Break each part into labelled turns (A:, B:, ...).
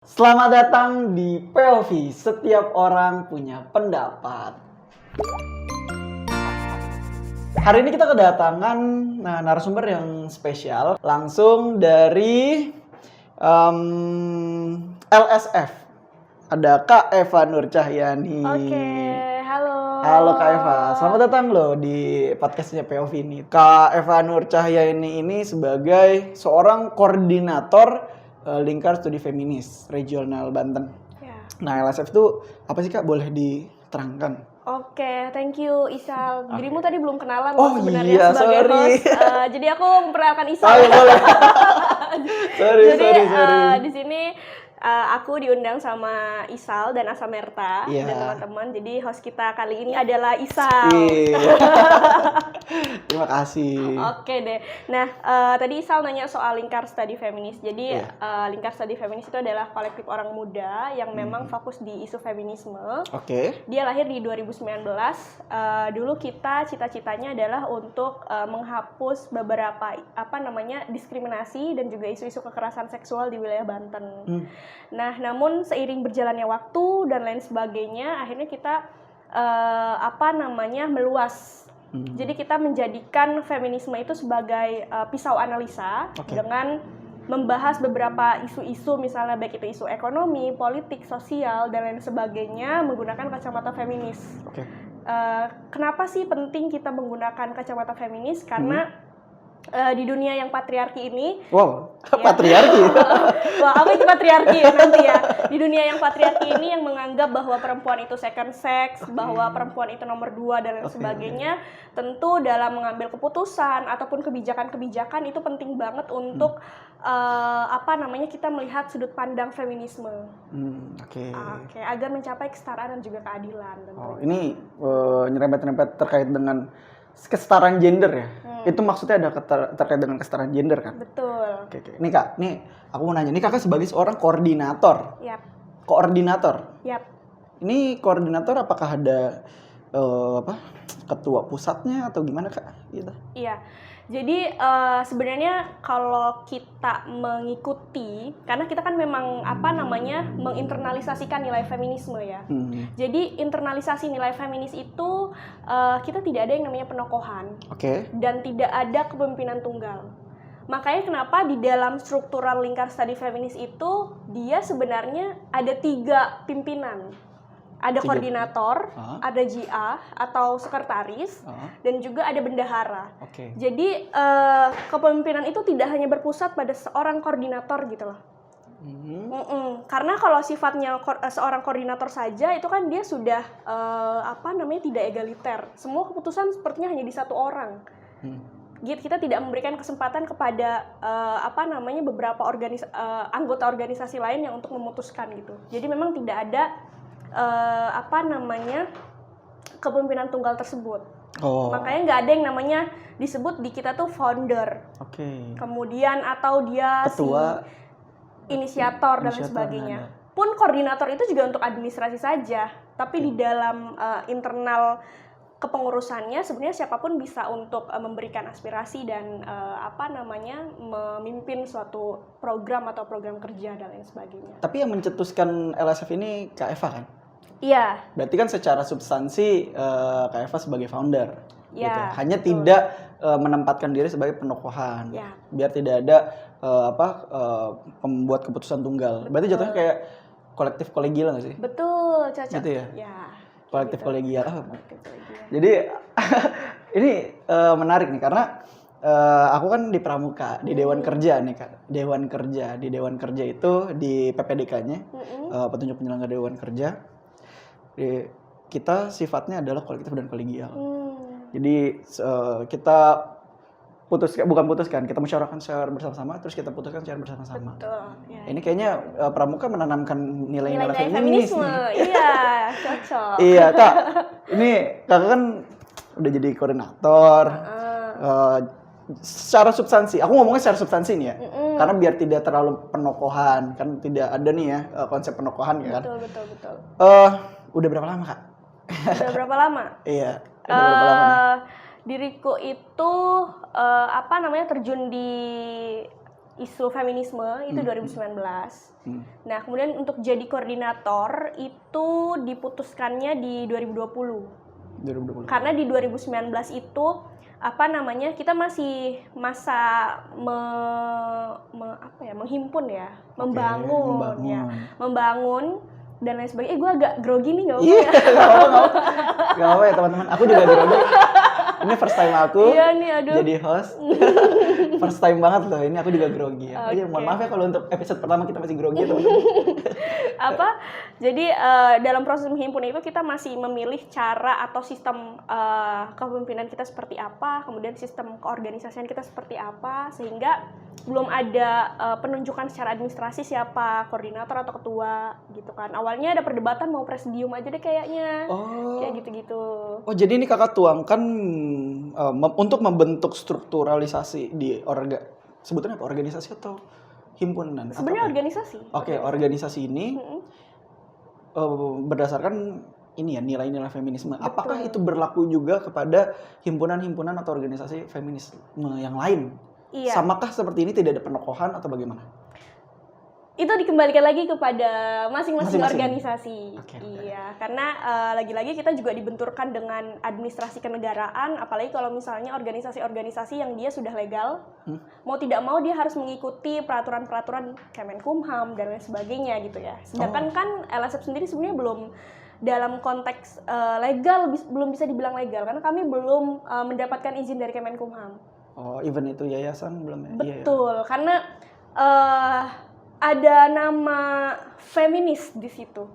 A: Selamat datang di POV, setiap orang punya pendapat. Hari ini kita kedatangan narasumber yang spesial, langsung dari LSF. Ada Kak Eva Nur Cahyani.
B: Oke, halo.
A: Halo Kak Eva, selamat datang loh di podcastnya POV ini. Kak Eva Nur Cahyani ini sebagai seorang koordinator Lingkar Studi Feminis Regional Banten.
B: Ya.
A: Nah, LSF itu apa sih Kak? Boleh diterangkan?
B: Oke, thank you Isal. Dirimu tadi belum kenalan
A: Oh
B: loh sebenarnya
A: iya,
B: sebagai
A: sorry.
B: host. Jadi aku memperkenalkan Isal.
A: Oh, iya, boleh. sorry.
B: Di sini aku diundang sama Isal dan Asamerta
A: Iya.
B: dan teman-teman. Jadi host kita kali ini adalah Isal.
A: Iya. Terima kasih.
B: Oke deh. Nah, tadi Isal nanya soal Lingkar Studi Feminis. Jadi,
A: Iya.
B: Lingkar Studi Feminis itu adalah kolektif orang muda yang memang fokus di isu feminisme.
A: Oke.
B: Dia lahir di 2019. Dulu kita cita-citanya adalah untuk menghapus beberapa diskriminasi dan juga isu-isu kekerasan seksual di wilayah Banten. Nah, namun seiring berjalannya waktu dan lain sebagainya, akhirnya kita meluas. Jadi kita menjadikan feminisme itu sebagai pisau analisa dengan membahas beberapa isu-isu, misalnya baik itu isu ekonomi, politik, sosial, dan lain sebagainya menggunakan kacamata feminis.
A: Oke.
B: Kenapa sih penting kita menggunakan kacamata feminis? Karena di dunia yang patriarki ini,
A: Wow, patriarki.
B: wah, apa itu patriarki nanti ya? Di dunia yang patriarki ini yang menganggap bahwa perempuan itu second sex, bahwa perempuan itu nomor 2 dan lain sebagainya, tentu dalam mengambil keputusan ataupun kebijakan-kebijakan itu penting banget untuk kita melihat sudut pandang feminisme.
A: Oke.
B: Agar mencapai kesetaraan dan juga keadilan.
A: Oh, ini nyerempet-nyerempet terkait dengan kesetaraan gender ya? Itu maksudnya ada terkait dengan kesetaraan gender kan?
B: Betul.
A: Oke. Nih Kak, aku mau nanya, ini Kakak sebagai seorang koordinator.
B: Yap.
A: Koordinator.
B: Yap.
A: Ini koordinator apakah ada ketua pusatnya atau gimana Kak? Gitu.
B: Iya. Jadi sebenarnya kalau kita mengikuti, karena kita kan memang menginternalisasikan nilai feminisme ya. Jadi internalisasi nilai feminis itu kita tidak ada yang namanya penokohan.
A: Oke.
B: Dan tidak ada kepemimpinan tunggal. Makanya kenapa di dalam struktural Lingkar Studi Feminis itu dia sebenarnya ada 3 pimpinan. Ada koordinator, ada GA atau sekretaris, dan juga ada bendahara.
A: Oke.
B: Jadi kepemimpinan itu tidak hanya berpusat pada seorang koordinator gitu loh. Karena kalau sifatnya seorang koordinator saja itu kan dia sudah tidak egaliter. Semua keputusan sepertinya hanya di satu orang. Kita tidak memberikan kesempatan kepada beberapa anggota organisasi lain yang untuk memutuskan gitu. Jadi memang tidak ada kepemimpinan tunggal tersebut. Makanya nggak ada yang namanya disebut di kita tuh founder. Kemudian atau dia
A: ketua,
B: inisiator dan lain sebagainya. Pun koordinator itu juga untuk administrasi saja, tapi di dalam internal kepengurusannya sebenarnya siapapun bisa untuk memberikan aspirasi dan memimpin suatu program atau program kerja dan lain sebagainya.
A: Tapi yang mencetuskan LSF ini Kak Eva kan?
B: Iya.
A: Berarti kan secara substansi Kak Eva sebagai founder.
B: Ya,
A: gitu. Hanya
B: betul.
A: tidak menempatkan diri sebagai penokohan.
B: Ya.
A: Biar tidak ada pembuat keputusan tunggal.
B: Betul.
A: Berarti jatuhnya kayak kolektif kolegial nggak sih?
B: Betul, cocok.
A: Gitu ya?
B: Ya.
A: Kolektif
B: gitu.
A: kolegial.
B: Kolektif kolegial.
A: Jadi ini menarik nih karena aku kan di Pramuka, di Dewan Kerja nih Kak. Di Dewan Kerja itu di PPDK-nya, petunjuk penyelenggara Dewan Kerja. Kita sifatnya adalah kolektif dan kolegial. Jadi kita kita musyawarahkan secara bersama-sama, terus kita putuskan secara bersama-sama.
B: Betul. Ya.
A: Ini kayaknya Pramuka menanamkan nilai-nilai feminis
B: feminisme.
A: nih.
B: Iya, cocok.
A: Iya Kak, ini Kakak kan udah jadi koordinator. Secara substansi, aku ngomongnya secara substansi nih ya, karena biar tidak terlalu penokohan, kan tidak ada nih ya konsep penokohan ya kan.
B: Betul.
A: Udah berapa lama Kak?
B: Udah berapa lama?
A: Iya. Udah berapa lama nih?
B: Diriku itu terjun di isu feminisme itu 2019. Nah, kemudian untuk jadi koordinator itu diputuskannya di 2020. Karena di 2019 itu kita masih masa menghimpun ya, membangun dan lain sebagainya. Gue agak grogi nih, nggak apa-apa ya?
A: Nggak apa-apa ya teman-teman, aku juga grogi. Ini first time aku jadi host. First time banget loh, ini aku juga grogi ya. Okay. Mohon maaf ya kalau untuk episode pertama kita masih grogi teman-teman.
B: Jadi dalam proses menghimpun itu kita masih memilih cara atau sistem kepemimpinan kita seperti apa, kemudian sistem keorganisasian kita seperti apa, sehingga belum ada penunjukan secara administrasi siapa koordinator atau ketua gitu kan. Awalnya ada perdebatan mau presidium aja deh kayaknya. Kayak gitu-gitu.
A: Oh, jadi ini kakak tuangkan untuk membentuk strukturalisasi di sebetulnya apa? Organisasi atau himpunan?
B: Sebenarnya organisasi.
A: Oke, organisasi ini berdasarkan ini ya, nilai-nilai feminisme.
B: Betul.
A: Apakah itu berlaku juga kepada himpunan-himpunan atau organisasi feminisme yang lain?
B: Iya.
A: Samakah seperti ini, tidak ada penokohan atau bagaimana?
B: Itu dikembalikan lagi kepada masing-masing organisasi. Iya, karena lagi-lagi kita juga dibenturkan dengan administrasi kenegaraan, apalagi kalau misalnya organisasi-organisasi yang dia sudah legal, mau tidak mau dia harus mengikuti peraturan-peraturan Kemenkumham dan lain sebagainya gitu ya. Sedangkan kan LSF sendiri sebenarnya belum dalam konteks legal, belum bisa dibilang legal, karena kami belum mendapatkan izin dari Kemenkumham.
A: Oh, even itu yayasan belum ya?
B: Betul, karena ada nama feminis di situ.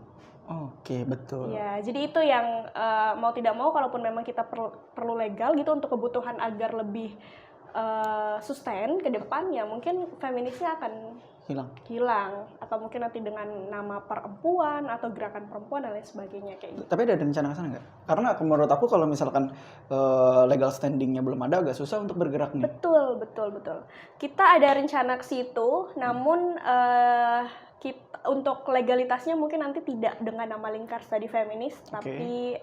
A: Oke, betul.
B: Ya, jadi itu yang mau tidak mau, kalaupun memang kita perlu legal gitu untuk kebutuhan agar lebih sustain ke depan, ya mungkin feminisnya akan hilang atau mungkin nanti dengan nama perempuan atau gerakan perempuan dan lain sebagainya kayak gitu.
A: Tapi ada rencana ke sana nggak? Karena menurut aku kalau misalkan legal standingnya belum ada, agak susah untuk bergerak nih.
B: Betul. Kita ada rencana ke situ, namun untuk legalitasnya mungkin nanti tidak dengan nama lingkar studi feminis, tapi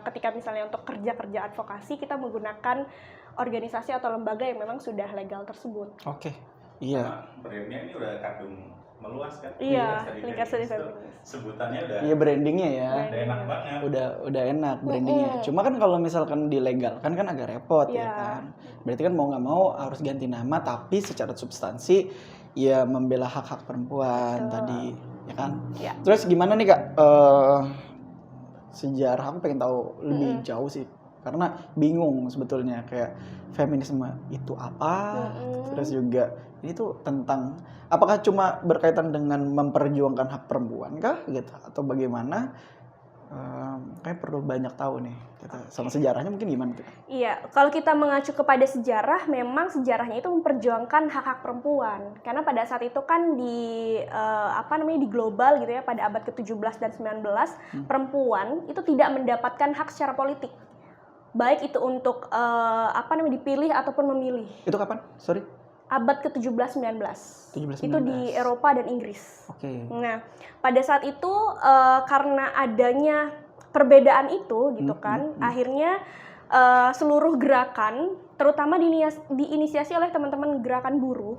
B: ketika misalnya untuk kerja advokasi kita menggunakan organisasi atau lembaga yang memang sudah legal tersebut.
A: Oke. Iya.
C: Brandnya ini udah kadung meluas kan?
B: Iya, lingkar studi feminis.
C: Sebutannya udah.
A: Iya, brandingnya ya.
C: Udah enak banget.
A: Udah enak brandingnya. Cuma kan kalau misalkan dilegalkan kan agak repot ya kan. Berarti kan mau nggak mau harus ganti nama, tapi secara substansi ya membela hak-hak perempuan tadi, ya kan? Ya. Terus gimana nih Kak? Sejarah aku pengen tahu lebih jauh sih. Karena bingung sebetulnya kayak feminisme itu apa, terus juga ini tuh tentang apakah cuma berkaitan dengan memperjuangkan hak perempuan kah gitu atau bagaimana? Kayak perlu banyak tahu nih kita sama sejarahnya mungkin gimana tuh?
B: Iya, kalau kita mengacu kepada sejarah, memang sejarahnya itu memperjuangkan hak-hak perempuan. Karena pada saat itu kan di di global gitu ya, pada abad ke-17 dan 19, perempuan itu tidak mendapatkan hak secara politik. Baik itu untuk dipilih ataupun memilih.
A: Itu kapan? Sorry.
B: Abad ke-17-19. Itu di Eropa dan Inggris.
A: Oke.
B: Nah, pada saat itu karena adanya perbedaan itu gitu kan, akhirnya seluruh gerakan terutama diinisiasi oleh teman-teman gerakan buruh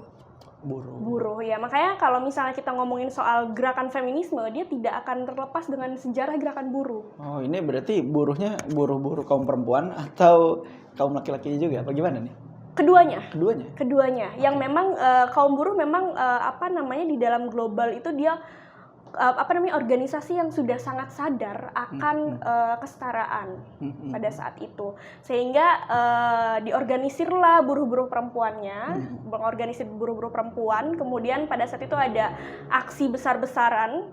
B: ya. Makanya kalau misalnya kita ngomongin soal gerakan feminisme, dia tidak akan terlepas dengan sejarah gerakan buruh.
A: Oh, ini berarti buruhnya buruh kaum perempuan atau kaum laki-lakinya juga apa gimana nih? Keduanya. Yang memang kaum buruh memang di dalam global itu dia organisasi yang sudah sangat sadar akan kesetaraan pada saat itu, sehingga diorganisirlah buruh-buruh perempuannya, mengorganisir buruh-buruh perempuan. Kemudian pada saat itu ada aksi besar-besaran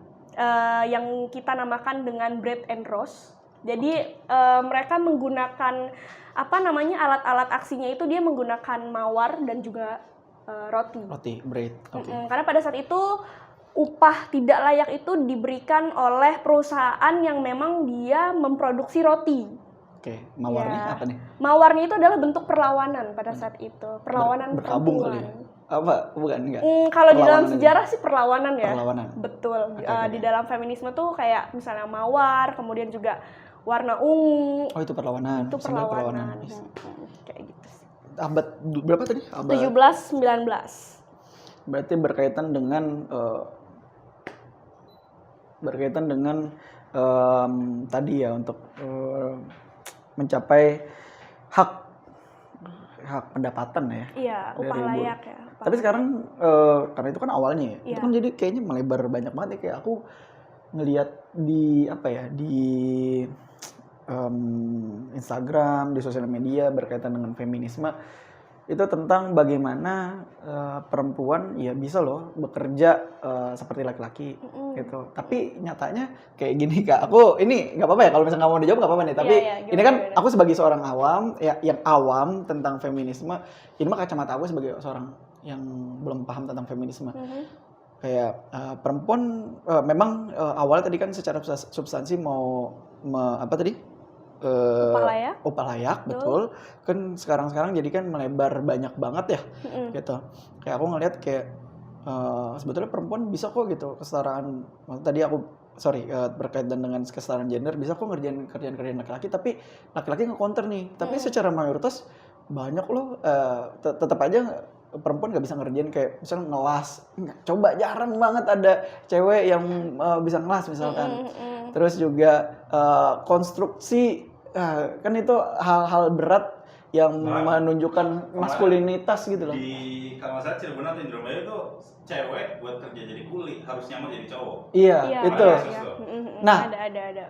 A: yang kita namakan dengan Bread and Roast. Jadi mereka menggunakan alat-alat aksinya itu dia menggunakan mawar dan juga roti, bread.
B: Karena pada saat itu upah tidak layak itu diberikan oleh perusahaan yang memang dia memproduksi roti.
A: Oke, mawarnya apa nih?
B: Mawarnya itu adalah bentuk perlawanan pada saat itu, perlawanan
A: berkabung kali ya? Apa? Bukan, enggak?
B: Kalau di dalam sejarah sih perlawanan ya.
A: Perlawanan.
B: Betul. Di dalam feminisme tuh kayak misalnya mawar, kemudian juga warna ungu.
A: Oh, itu perlawanan.
B: Itu perlawanan. Kayak gitu sih.
A: Abad berapa tadi?
B: 17-19.
A: Berarti berkaitan dengan tadi ya untuk mencapai hak pendapatan ya.
B: Iya, upah
A: dari buruh.
B: layak ya.
A: Tapi sekarang karena itu kan awalnya ya, itu
B: Iya.
A: kan jadi kayaknya melebar banyak banget ya. Kayak aku ngelihat di Instagram, di sosial media berkaitan dengan feminisme itu tentang bagaimana perempuan ya bisa loh bekerja seperti laki-laki gitu. Tapi nyatanya kayak gini Kak. Aku ini nggak apa-apa ya kalau misalnya nggak mau dijawab nggak apa-apa nih. Tapi
B: Iya,
A: ini kan
B: gimana?
A: aku sebagai seorang awam ya yang awam tentang feminisme. Ini mah kacamata aku sebagai seorang yang belum paham tentang feminisme. Kayak perempuan memang awalnya tadi kan secara substansi mau apa tadi? Upah layak, betul. Kan sekarang jadi kan melebar banyak banget ya, gitu. Kayak aku ngelihat kayak sebetulnya perempuan bisa kok gitu kesetaraan. Tadi aku berkaitan dengan kesetaraan gender bisa kok ngerjain kerjaan laki-laki, tapi laki-laki nge-counter nih. Tapi secara mayoritas banyak loh, tetap aja perempuan nggak bisa ngerjain kayak misalnya ngelas. Coba jarang banget ada cewek yang bisa ngelas misalkan. Terus juga konstruksi, kan itu hal-hal berat yang menunjukkan maskulinitas gitu loh.
C: Di kalau nggak salah Cirebon atau Indramayu tuh cewek buat kerja jadi kuli harus nyamar jadi cowok.
A: Iya, itu.
B: Iya.
A: Nah,
B: ada.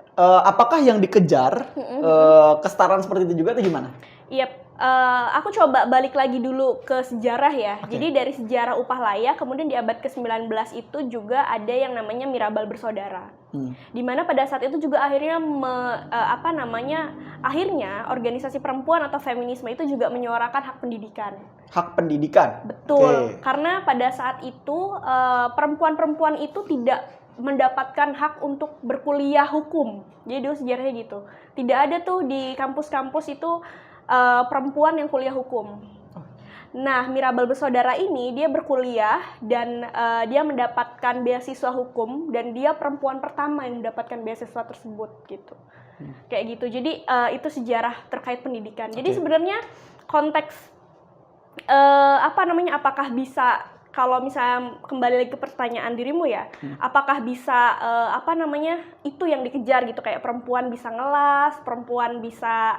A: Apakah yang dikejar kesetaraan seperti itu juga atau gimana?
B: Iya, aku coba balik lagi dulu ke sejarah ya.
A: Okay.
B: Jadi dari sejarah upah layak, kemudian di abad ke-19 itu juga ada yang namanya Mirabal bersaudara. Dimana pada saat itu juga akhirnya akhirnya organisasi perempuan atau feminisme itu juga menyuarakan hak pendidikan.
A: Hak pendidikan.
B: Betul, karena pada saat itu perempuan-perempuan itu tidak mendapatkan hak untuk berkuliah hukum. Jadi dulu sejarahnya gitu. Tidak ada tuh di kampus-kampus itu perempuan yang kuliah hukum. Nah, Mirabal bersaudara ini dia berkuliah dan dia mendapatkan beasiswa hukum dan dia perempuan pertama yang mendapatkan beasiswa tersebut gitu. Kayak gitu. Jadi itu sejarah terkait pendidikan. Jadi sebenarnya konteks apakah bisa, kalau misalnya kembali lagi ke pertanyaan dirimu ya, apakah bisa itu yang dikejar gitu, kayak perempuan bisa ngelas, perempuan bisa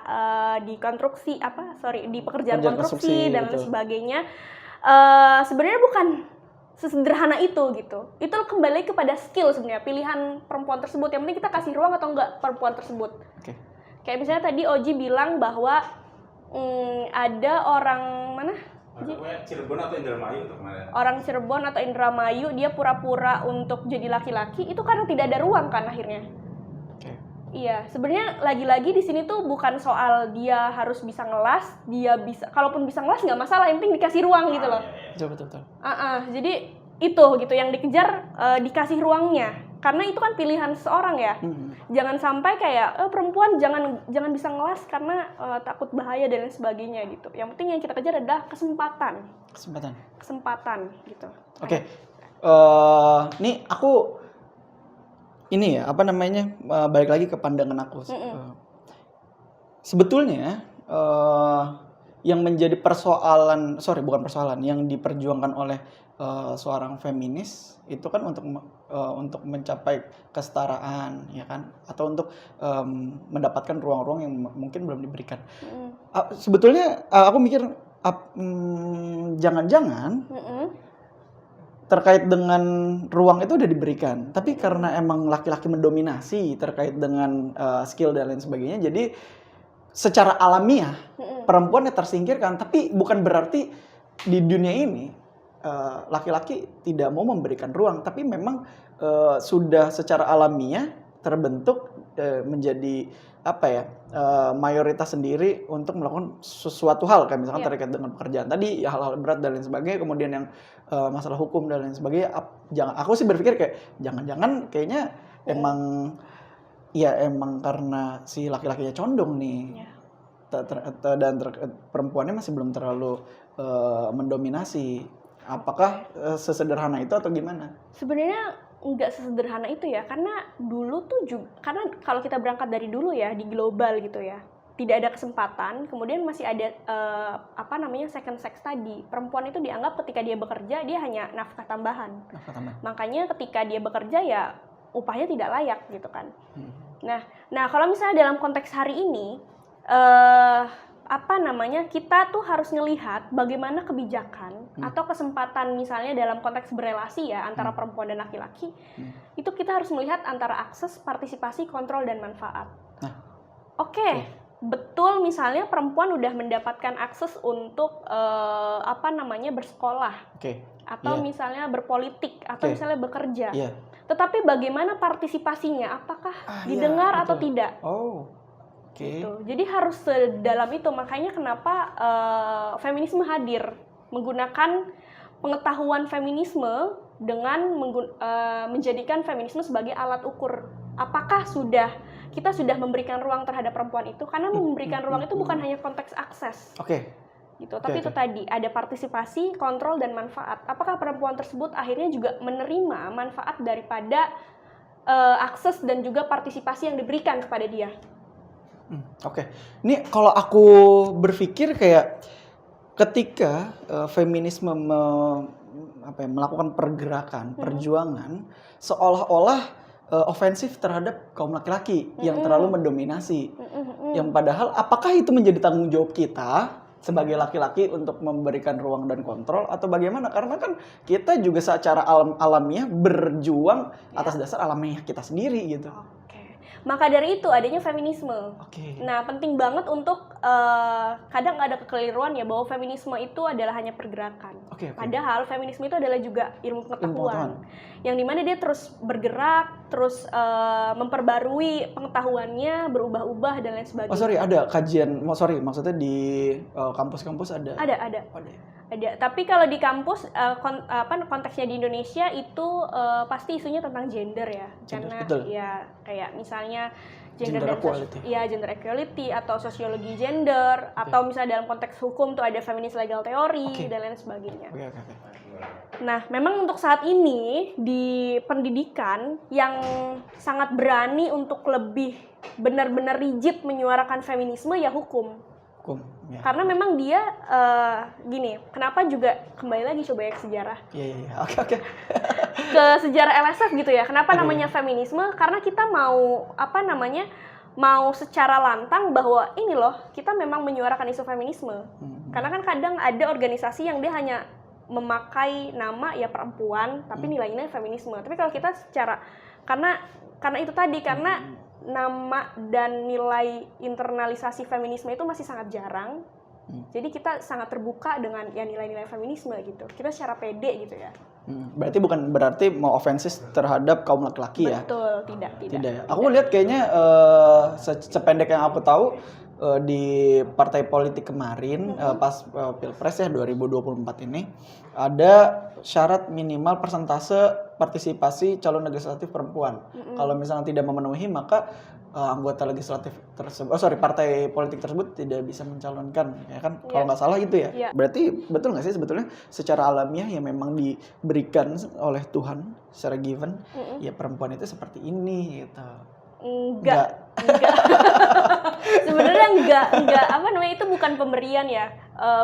B: di pekerjaan konstruksi dan lain sebagainya. Sebenarnya bukan sesederhana itu gitu. Itu kembali kepada skill sebenarnya, pilihan perempuan tersebut. Yang penting kita kasih ruang atau enggak perempuan tersebut. Kayak misalnya tadi Oji bilang bahwa ada orang mana?
C: Cirebon atau Indramayu tuh kemarin.
B: Orang Cirebon atau Indramayu dia pura-pura untuk jadi laki-laki itu karena tidak ada ruang kan akhirnya. Iya, sebenarnya lagi-lagi di sini tuh bukan soal dia harus bisa ngelas, dia bisa, kalaupun bisa ngelas nggak masalah, yang penting dikasih ruang gitu loh.
A: Betul.
B: Jadi itu gitu yang dikejar, dikasih ruangnya. Karena itu kan pilihan seseorang ya. Jangan sampai kayak perempuan jangan bisa ngelas karena takut bahaya dan lain sebagainya gitu. Yang penting yang kita kejar adalah kesempatan gitu.
A: Oke. Nih aku balik lagi ke pandangan aku. Sebetulnya yang menjadi bukan persoalan yang diperjuangkan oleh seorang feminis itu kan untuk mencapai kesetaraan ya kan, atau untuk mendapatkan ruang-ruang yang mungkin belum diberikan. Sebetulnya aku mikir jangan-jangan terkait dengan ruang itu udah diberikan, tapi karena emang laki-laki mendominasi terkait dengan skill dan lain sebagainya, jadi secara alamiah perempuan yang tersingkirkan. Tapi bukan berarti di dunia ini laki-laki tidak mau memberikan ruang, tapi memang sudah secara alamiah terbentuk menjadi mayoritas sendiri untuk melakukan sesuatu hal, kayak misalkan terkait dengan pekerjaan tadi ya, hal-hal berat dan lain sebagainya, kemudian yang masalah hukum dan lain sebagainya. Aku sih berpikir kayak jangan-jangan kayaknya emang karena si laki-lakinya condong nih, dan perempuannya masih belum terlalu mendominasi. Apakah sesederhana itu atau gimana?
B: Sebenarnya nggak sesederhana itu ya, karena dulu tuh juga, karena kalau kita berangkat dari dulu ya di global gitu ya, tidak ada kesempatan, kemudian masih ada second sex tadi. Perempuan itu dianggap ketika dia bekerja dia hanya nafkah tambahan. Makanya ketika dia bekerja ya upahnya tidak layak gitu kan. Nah kalau misalnya dalam konteks hari ini kita tuh harus ngelihat bagaimana kebijakan atau kesempatan misalnya dalam konteks berelasi ya antara perempuan dan laki-laki, itu kita harus melihat antara akses, partisipasi, kontrol, dan manfaat. Betul misalnya perempuan udah mendapatkan akses untuk bersekolah, atau misalnya berpolitik, atau misalnya bekerja. Tetapi bagaimana partisipasinya? Apakah didengar atau tidak? Gitu. Jadi harus sedalam itu, makanya kenapa feminisme hadir, menggunakan pengetahuan feminisme dengan menjadikan feminisme sebagai alat ukur. Apakah kita sudah memberikan ruang terhadap perempuan itu? Karena memberikan ruang itu bukan hanya konteks akses. Gitu. Tapi itu tadi ada partisipasi, kontrol, dan manfaat. Apakah perempuan tersebut akhirnya juga menerima manfaat daripada akses dan juga partisipasi yang diberikan kepada dia?
A: Ini kalau aku berpikir kayak ketika feminisme melakukan pergerakan, perjuangan, seolah-olah ofensif terhadap kaum laki-laki yang terlalu mendominasi. Yang padahal apakah itu menjadi tanggung jawab kita sebagai laki-laki untuk memberikan ruang dan kontrol atau bagaimana? Karena kan kita juga secara alamiah berjuang atas dasar alamiah kita sendiri gitu.
B: Maka dari itu adanya feminisme. Nah, penting banget untuk kadang ada kekeliruan ya bahwa feminisme itu adalah hanya pergerakan. Padahal feminisme itu adalah juga ilmu pengetahuan. Yang dimana dia terus bergerak, terus memperbarui pengetahuannya, berubah-ubah dan lain sebagainya.
A: Ada kajian, maksudnya di kampus-kampus ada?
B: Ada. Tapi kalau di kampus konteksnya di Indonesia itu pasti isunya tentang gender ya. Karena ya kayak misalnya gender equality atau sosiologi gender atau misalnya dalam konteks hukum tuh ada feminist legal theory dan lain sebagainya. Nah, memang untuk saat ini di pendidikan yang sangat berani untuk lebih benar-benar rigid menyuarakan feminisme ya hukum. Karena memang dia kenapa juga kembali lagi coba ya ke sejarah. Ke sejarah LSF gitu ya. Kenapa namanya feminisme? Karena kita mau secara lantang bahwa ini loh, kita memang menyuarakan isu feminisme. Karena kan kadang ada organisasi yang dia hanya memakai nama ya perempuan, tapi nilai-nilai feminisme. Tapi kalau kita karena itu tadi, karena nama dan nilai internalisasi feminisme itu masih sangat jarang. Jadi kita sangat terbuka dengan ya nilai-nilai feminisme gitu. Kita secara pede gitu ya.
A: Berarti bukan berarti mau ofensif terhadap kaum laki-laki ya?
B: Betul, tidak
A: ya. Aku lihat kayaknya sependek yang aku tahu di partai politik kemarin pas Pilpres ya 2024 ini ada syarat minimal persentase partisipasi calon legislatif perempuan. Kalau misalnya tidak memenuhi maka anggota legislatif tersebut, partai politik tersebut tidak bisa mencalonkan, ya kan? Kalau nggak salah gitu ya. Berarti betul nggak sih sebetulnya secara alamiah yang memang diberikan oleh Tuhan secara given, ya perempuan itu seperti ini gitu.
B: Enggak. Sebenarnya enggak itu bukan pemberian ya.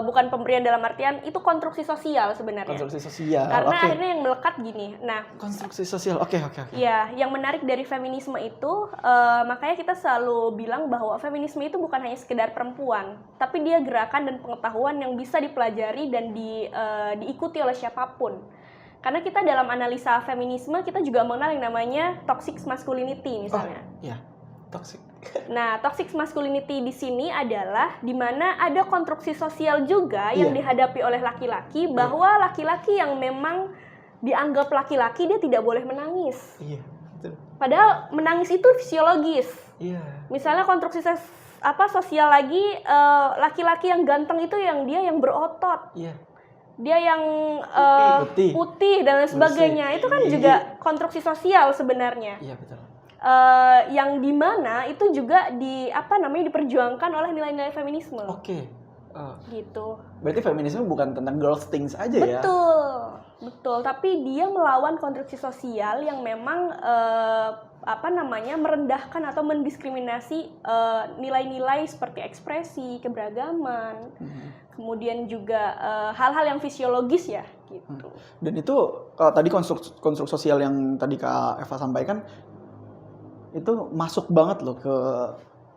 B: Bukan pemberian dalam artian itu konstruksi sosial sebenarnya.
A: Konstruksi sosial.
B: Karena akhirnya yang melekat gini. Nah,
A: konstruksi sosial. Oke.
B: Ya, yang menarik dari feminisme itu makanya kita selalu bilang bahwa feminisme itu bukan hanya sekedar perempuan, tapi dia gerakan dan pengetahuan yang bisa dipelajari dan diikuti oleh siapapun. Karena kita dalam analisa feminisme kita juga mengenal yang namanya toxic masculinity misalnya.
A: Toxic.
B: Nah, toxic masculinity di sini adalah di mana ada konstruksi sosial juga yang dihadapi oleh laki-laki bahwa laki-laki yang memang dianggap laki-laki dia tidak boleh menangis.
A: Betul.
B: Padahal menangis itu fisiologis. Misalnya konstruksi sosial lagi laki-laki yang ganteng itu dia yang berotot. Dia yang putih dan lain sebagainya. Itu kan juga konstruksi sosial sebenarnya.
A: Betul.
B: Yang dimana itu juga diperjuangkan oleh nilai-nilai feminisme. Gitu.
A: Berarti feminisme bukan tentang girls things aja ya?
B: Betul. Tapi dia melawan konstruksi sosial yang memang merendahkan atau mendiskriminasi nilai-nilai seperti ekspresi, keberagaman, kemudian juga hal-hal yang fisiologis ya gitu.
A: Dan itu kalau tadi konstruk sosial yang tadi Kak Eva sampaikan itu masuk banget loh ke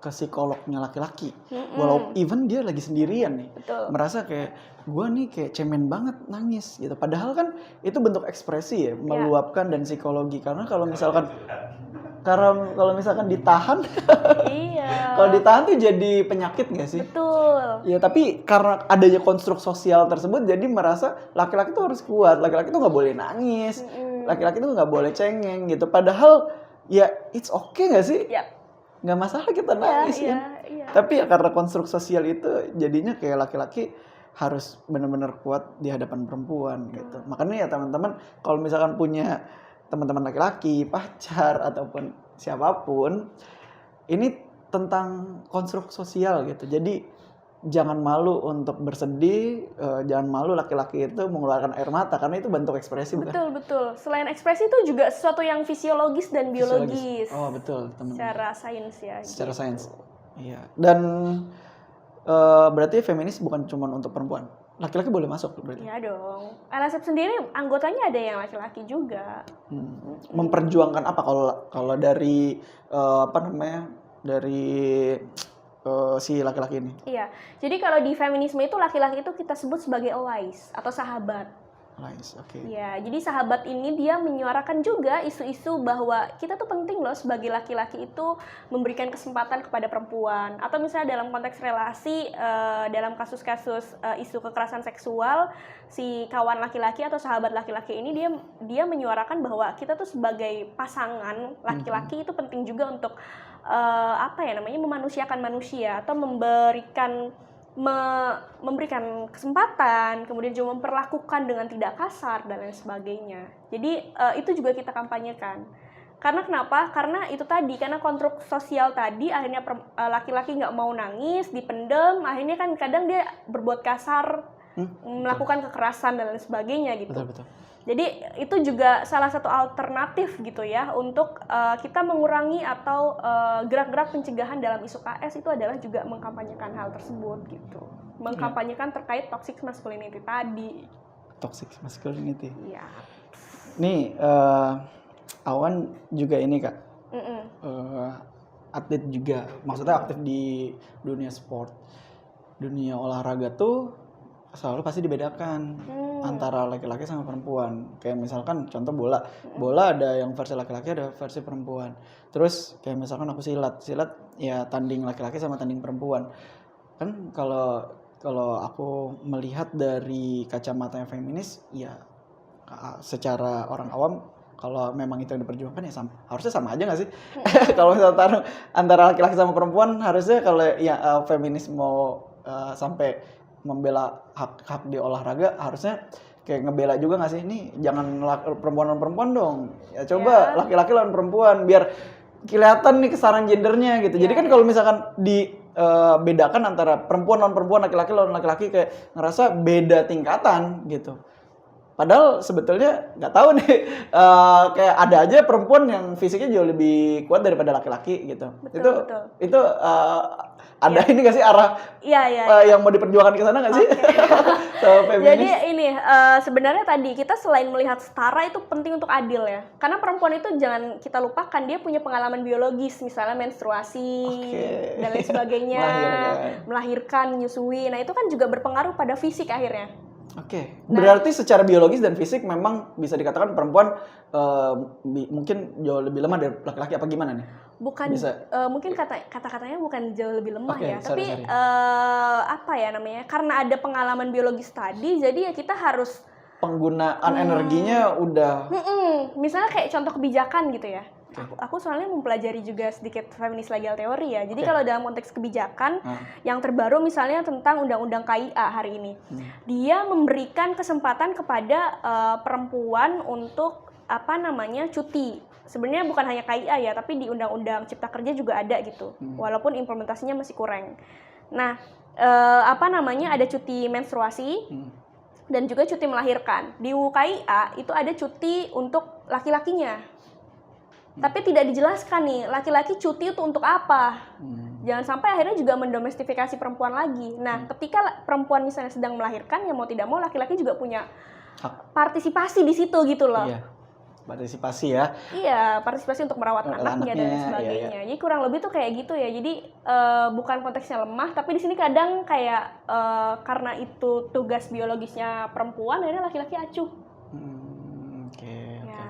A: psikolognya laki-laki. Walau even dia lagi sendirian nih.
B: Betul.
A: Merasa kayak gue nih kayak cemen banget nangis gitu. Padahal kan itu bentuk ekspresi ya, meluapkan dan psikologi. Karena kalau misalkan ditahan,
B: Iya.
A: kalau ditahan tuh jadi penyakit nggak sih?
B: Betul.
A: Ya tapi karena adanya konstruk sosial tersebut, jadi merasa laki-laki tuh harus kuat, laki-laki tuh nggak boleh nangis, laki-laki tuh nggak boleh cengeng gitu. Padahal ya it's okay nggak sih?
B: Ya.
A: Nggak masalah kita nangis kan.
B: Iya.
A: Tapi ya karena konstruk sosial itu jadinya kayak laki-laki harus benar-benar kuat di hadapan perempuan gitu. Makanya ya teman-teman kalau misalkan punya teman-teman laki-laki, pacar ataupun siapapun, ini tentang konstruk sosial gitu. Jadi jangan malu untuk bersedih, jangan malu laki-laki itu mengeluarkan air mata karena itu bentuk ekspresi bukan?
B: Betul. Selain ekspresi itu juga sesuatu yang fisiologis dan biologis.
A: Oh betul teman-teman.
B: Secara sains ya.
A: Secara sains. Iya. Dan berarti feminis bukan cuma untuk perempuan. Laki-laki boleh masuk berarti.
B: Iya dong. LSF sendiri anggotanya ada yang laki-laki juga.
A: Memperjuangkan apa kalau dari dari si laki-laki ini?
B: Iya. Jadi kalau di feminisme itu laki-laki itu kita sebut sebagai allies atau sahabat.
A: Allies, oke.
B: Ya, jadi sahabat ini dia menyuarakan juga isu-isu bahwa kita tuh penting loh sebagai laki-laki itu memberikan kesempatan kepada perempuan. Atau misalnya dalam konteks relasi, dalam kasus-kasus isu kekerasan seksual, si kawan laki-laki atau sahabat laki-laki ini dia menyuarakan bahwa kita tuh sebagai pasangan laki-laki itu penting juga untuk memanusiakan manusia atau memberikan kesempatan, kemudian juga memperlakukan dengan tidak kasar dan lain sebagainya. Jadi itu juga kita kampanyekan. Karena kenapa? Karena itu tadi, karena konstruk sosial tadi akhirnya laki-laki nggak mau nangis, dipendem, akhirnya kan kadang dia berbuat kasar, melakukan kekerasan dan lain sebagainya gitu.
A: Betul.
B: Jadi itu juga salah satu alternatif gitu ya untuk kita mengurangi atau gerak-gerak pencegahan dalam isu KS itu adalah juga mengkampanyekan hal tersebut gitu. Mengkampanyekan terkait toxic masculinity tadi.
A: Toxic masculinity.
B: Iya.
A: Nih Awan juga ini Kak. Atlet juga. Maksudnya aktif di dunia sport. Dunia olahraga tuh selalu pasti dibedakan antara laki-laki sama perempuan. Kayak misalkan contoh bola ada yang versi laki-laki, ada versi perempuan. Terus kayak misalkan aku silat ya tanding laki-laki sama tanding perempuan. Kan kalau aku melihat dari kacamata yang feminis, ya secara orang awam kalau memang itu yang diperjuangkan ya harusnya sama aja nggak sih? Kalau misalnya taruh antara laki-laki sama perempuan, harusnya kalau ya feminis mau sampai membela hak di olahraga, harusnya kayak ngebela juga nggak sih? Ini jangan perempuan lawan perempuan dong. Ya coba laki-laki lawan perempuan biar kelihatan nih kesetaraan gendernya gitu. Jadi kan kalau misalkan dibedakan antara perempuan lawan perempuan, laki-laki lawan laki-laki, kayak ngerasa beda tingkatan gitu. Padahal sebetulnya nggak tahu nih, kayak ada aja perempuan yang fisiknya jauh lebih kuat daripada laki-laki gitu.
B: Betul.
A: Itu ada ini nggak sih arah yang mau diperjuangkan ke sana nggak sih?
B: Jadi ini sebenarnya tadi kita selain melihat setara itu penting untuk adil ya. Karena perempuan itu jangan kita lupakan dia punya pengalaman biologis, misalnya menstruasi dan lain sebagainya, melahirkan, menyusui. Nah itu kan juga berpengaruh pada fisik akhirnya.
A: Berarti secara biologis dan fisik memang bisa dikatakan perempuan mungkin jauh lebih lemah dari laki-laki apa gimana nih?
B: Bukan, mungkin kata-katanya bukan jauh lebih lemah ya,
A: sorry.
B: Tapi karena ada pengalaman biologis tadi, jadi ya kita harus
A: penggunaan energinya udah.
B: Misalnya kayak contoh kebijakan gitu ya. Aku soalnya mempelajari juga sedikit feminist legal teori ya. Jadi kalau dalam konteks kebijakan yang terbaru misalnya tentang undang-undang KIA hari ini, dia memberikan kesempatan kepada perempuan untuk cuti. Sebenarnya bukan hanya KIA ya, tapi di undang-undang Cipta Kerja juga ada gitu. Walaupun implementasinya masih kurang. Nah, ada cuti menstruasi dan juga cuti melahirkan. Di UKIA itu ada cuti untuk laki-lakinya. Tapi tidak dijelaskan nih, laki-laki cuti itu untuk apa? Jangan sampai akhirnya juga mendomestifikasi perempuan lagi. Nah, ketika perempuan misalnya sedang melahirkan, ya mau tidak mau laki-laki juga punya partisipasi di situ gitu loh.
A: Iya. Partisipasi ya.
B: Iya, partisipasi untuk merawat anaknya dan sebagainya.
A: Iya.
B: Jadi kurang lebih tuh kayak gitu ya. Jadi bukan konteksnya lemah, tapi di sini kadang kayak karena itu tugas biologisnya perempuan, akhirnya laki-laki acuh.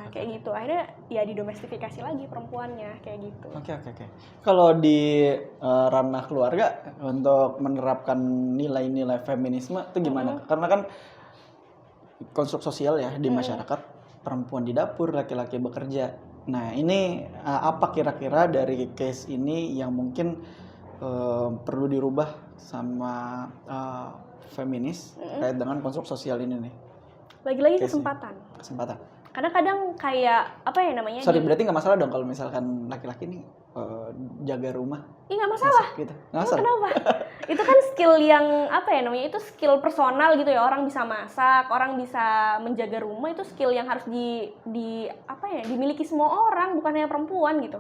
B: Kayak gitu. Akhirnya ya didomestifikasi lagi perempuannya kayak gitu.
A: Oke. Kalau di ranah keluarga untuk menerapkan nilai-nilai feminisme itu gimana? Karena kan konstruk sosial ya di masyarakat, perempuan di dapur, laki-laki bekerja. Nah, ini apa kira-kira dari case ini yang mungkin perlu dirubah sama feminis terkait dengan konstruk sosial ini nih?
B: Lagi-lagi
A: Kesempatan.
B: Karena kadang kayak apa ya namanya?
A: Berarti nggak masalah dong kalau misalkan laki-laki nih jaga rumah?
B: Iya nggak masalah.
A: Gitu. Nggak masalah.
B: Kenapa? Itu kan skill yang apa ya namanya? Itu skill personal gitu ya. Orang bisa masak, orang bisa menjaga rumah, itu skill yang harus dimiliki semua orang, bukan hanya perempuan gitu.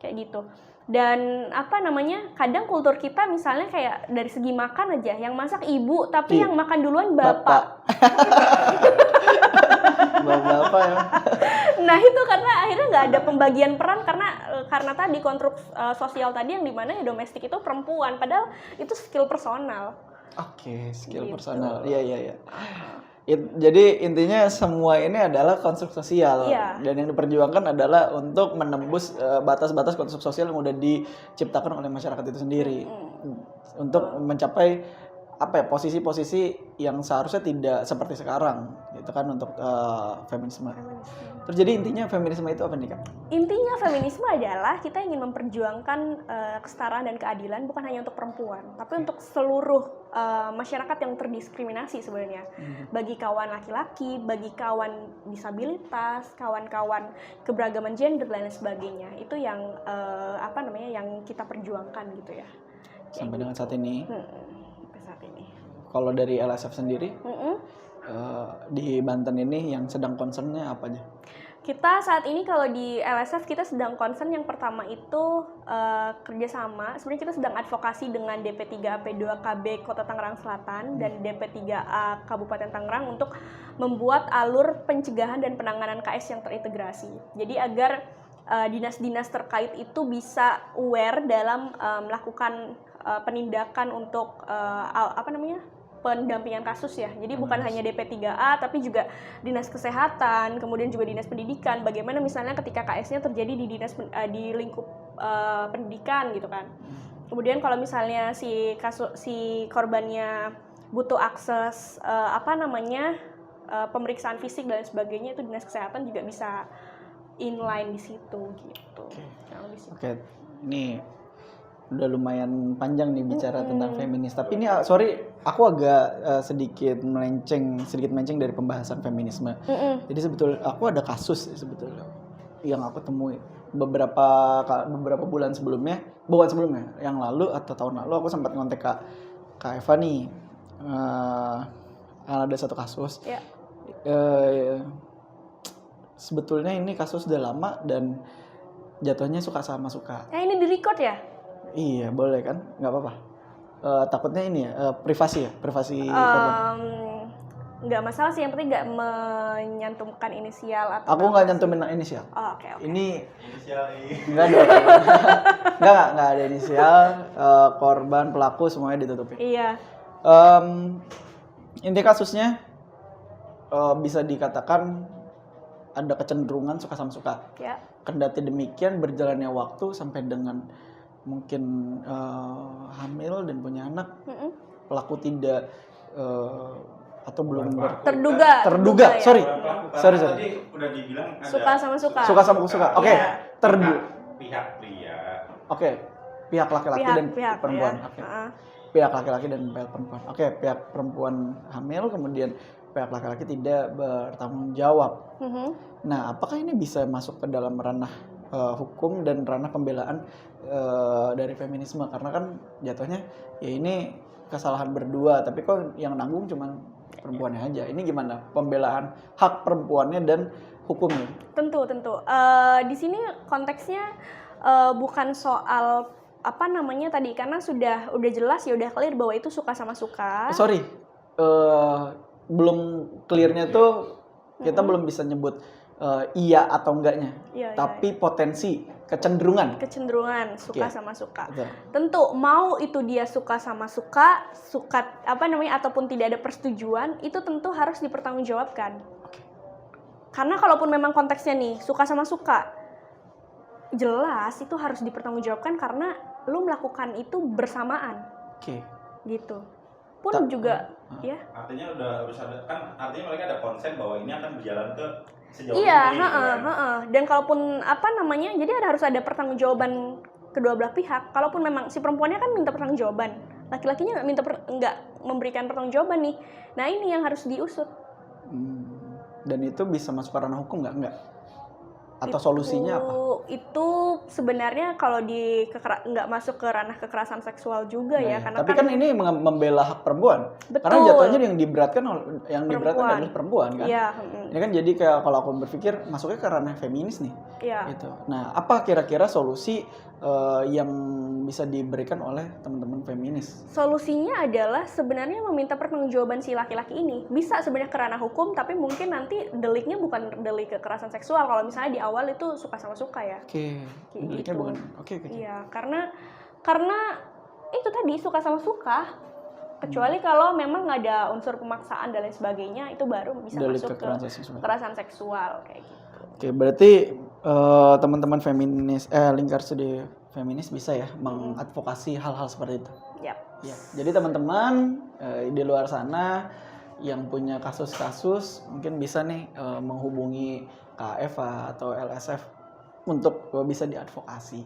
B: Kayak gitu. Dan apa namanya? Kadang kultur kita misalnya kayak dari segi makan aja, yang masak ibu, tapi yang makan duluan bapak.
A: Bapak ya.
B: Nah itu karena akhirnya nggak ada pembagian peran karena tadi konstruk sosial tadi yang dimana ya domestik itu perempuan, padahal itu skill personal.
A: Oke, skill
B: Gitu.
A: personal. Iya. Jadi intinya semua ini adalah konstruk sosial dan yang diperjuangkan adalah untuk menembus batas-batas konstruk sosial yang udah diciptakan oleh masyarakat itu sendiri untuk mencapai posisi-posisi yang seharusnya tidak seperti sekarang gitu kan untuk feminisme. Terus jadi intinya feminisme itu apa nih Kak?
B: Intinya feminisme adalah kita ingin memperjuangkan kesetaraan dan keadilan bukan hanya untuk perempuan, tapi untuk seluruh masyarakat yang terdiskriminasi sebenarnya. Bagi kawan laki-laki, bagi kawan disabilitas, kawan-kawan keberagaman gender dan lain sebagainya. Itu yang yang kita perjuangkan gitu ya.
A: Sampai dengan saat ini.
B: Saat ini.
A: Kalau dari LSF sendiri, di Banten ini yang sedang concernnya apa aja?
B: Kita saat ini kalau di LSF kita sedang concern yang pertama itu kerjasama. Sebenarnya kita sedang advokasi dengan DP3AP2KB Kota Tangerang Selatan dan DP3A Kabupaten Tangerang untuk membuat alur pencegahan dan penanganan KS yang terintegrasi. Jadi agar dinas-dinas terkait itu bisa aware dalam melakukan penindakan untuk pendampingan kasus ya. Jadi bukan hanya DP3A tapi juga dinas kesehatan, kemudian juga dinas pendidikan. Bagaimana misalnya ketika KS-nya terjadi di di lingkup pendidikan gitu kan. Kemudian kalau misalnya si korbannya butuh akses pemeriksaan fisik dan sebagainya, itu dinas kesehatan juga bisa inline di situ gitu.
A: Oke. Ini udah lumayan panjang nih bicara tentang feminis. Tapi ini aku agak sedikit melenceng dari pembahasan feminisme. Jadi sebetulnya aku ada kasus sebetulnya yang aku temui beberapa bulan sebelumnya, yang lalu atau tahun lalu aku sempat ngontek Kak Eva nih. Ada satu kasus.
B: Yeah.
A: Sebetulnya ini kasus udah lama dan jatuhnya suka sama suka.
B: Ini di-record ya?
A: Iya, boleh kan? Nggak apa-apa. Takutnya ini ya, privasi korban.
B: Nggak masalah sih, yang penting nggak menyantumkan inisial atau...
A: Aku nggak nyantumin inisial.
B: Oh, oke.
A: Ini
C: Inisial I.
A: nggak ada inisial. Korban, pelaku semuanya ditutupin.
B: Iya.
A: Inti kasusnya bisa dikatakan ada kecenderungan suka sama suka.
B: Ya.
A: Kendati demikian berjalannya waktu sampai dengan mungkin hamil dan punya anak, pelaku tidak atau belum
B: terduga ya?
A: sorry.
C: Tadi udah dibilang ada
B: suka sama suka.
A: Oke.
C: Pihak pria.
A: Oke. Pihak laki-laki dan perempuan.
B: Ya.
A: Oke. Pihak laki-laki dan pihak perempuan. Oke, pihak perempuan hamil kemudian pihak laki-laki tidak bertanggung jawab. Nah, apakah ini bisa masuk ke dalam ranah hukum dan ranah pembelaan dari feminisme? Karena kan jatuhnya ya ini kesalahan berdua, tapi kok yang nanggung cuman perempuannya aja. Ini gimana pembelaan hak perempuannya dan hukumnya?
B: Tentu. Di sini konteksnya bukan soal apa namanya tadi, karena udah jelas ya, udah clear bahwa itu suka sama suka.
A: Sorry, belum clearnya tuh kita belum bisa nyebut iya atau enggaknya. Tapi potensi kecenderungan
B: suka sama suka.
A: Betul.
B: Tentu mau itu dia suka sama suka apa namanya ataupun tidak ada persetujuan, itu tentu harus dipertanggungjawabkan. Karena kalaupun memang konteksnya nih suka sama suka, jelas itu harus dipertanggungjawabkan karena lu melakukan itu bersamaan. Gitu. Pun juga ya.
C: Artinya udah harus ada, kan artinya mereka ada konsen bahwa ini akan berjalan ke sejauh
B: iya,
C: ini.
B: Dan kalaupun apa namanya, jadi harus ada pertanggungjawaban kedua belah pihak. Kalaupun memang si perempuannya kan minta pertanggungjawaban, laki-lakinya nggak memberikan pertanggungjawaban nih. Nah ini yang harus diusut.
A: Dan itu bisa masuk ke ranah hukum nggak? Atau solusinya apa?
B: Itu sebenarnya kalau nggak masuk ke ranah kekerasan seksual juga ya, karena
A: tapi kan ini membela hak perempuan.
B: Betul.
A: Karena jatuhnya yang diberatkan adalah perempuan kan.
B: Iya.
A: Ini kan jadi kayak kalau aku berpikir masuknya ke ranah feminis nih.
B: Iya.
A: Gitu. Nah, apa kira-kira solusi yang bisa diberikan oleh teman-teman feminis?
B: Solusinya adalah sebenarnya meminta pertanggungjawaban si laki-laki ini. Bisa sebenarnya ke ranah hukum, tapi mungkin nanti deliknya bukan delik kekerasan seksual. Kalau misalnya di awal itu suka sama suka ya.
A: Deliknya bukan.
B: Iya, karena itu tadi suka sama suka. Kecuali kalau memang nggak ada unsur pemaksaan dan lain sebagainya, itu baru bisa
A: delik
B: masuk ke kekerasan seksual kayak gitu.
A: Berarti teman-teman feminis Lingkar Studi Feminis bisa ya mengadvokasi hal-hal seperti itu. Ya. Jadi teman-teman di luar sana yang punya kasus-kasus mungkin bisa nih menghubungi Kak Eva atau LSF untuk bisa diadvokasi.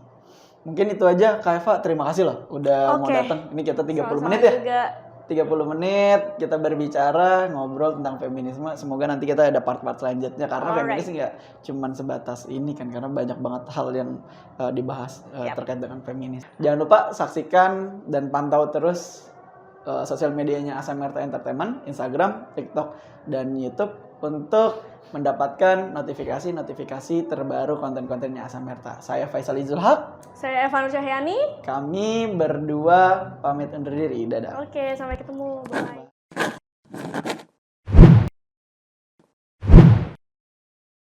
A: Mungkin itu aja Kak Eva, terima kasih loh udah mau datang. Ini kita 30 menit ya.
B: Juga.
A: 30 menit kita berbicara, ngobrol tentang feminisme. Semoga nanti kita ada part-part selanjutnya karena feminis nggak cuman sebatas ini kan, karena banyak banget hal yang dibahas terkait dengan feminis. Jangan lupa saksikan dan pantau terus sosial medianya Asamerta Entertainment, Instagram, TikTok, dan YouTube untuk mendapatkan notifikasi terbaru konten-kontennya Asamerta. Saya Faisal Izul Haq.
B: Saya Eva Nur Cahyani.
A: Kami berdua pamit undur diri. Dadah.
B: Oke, sampai ketemu. Bye.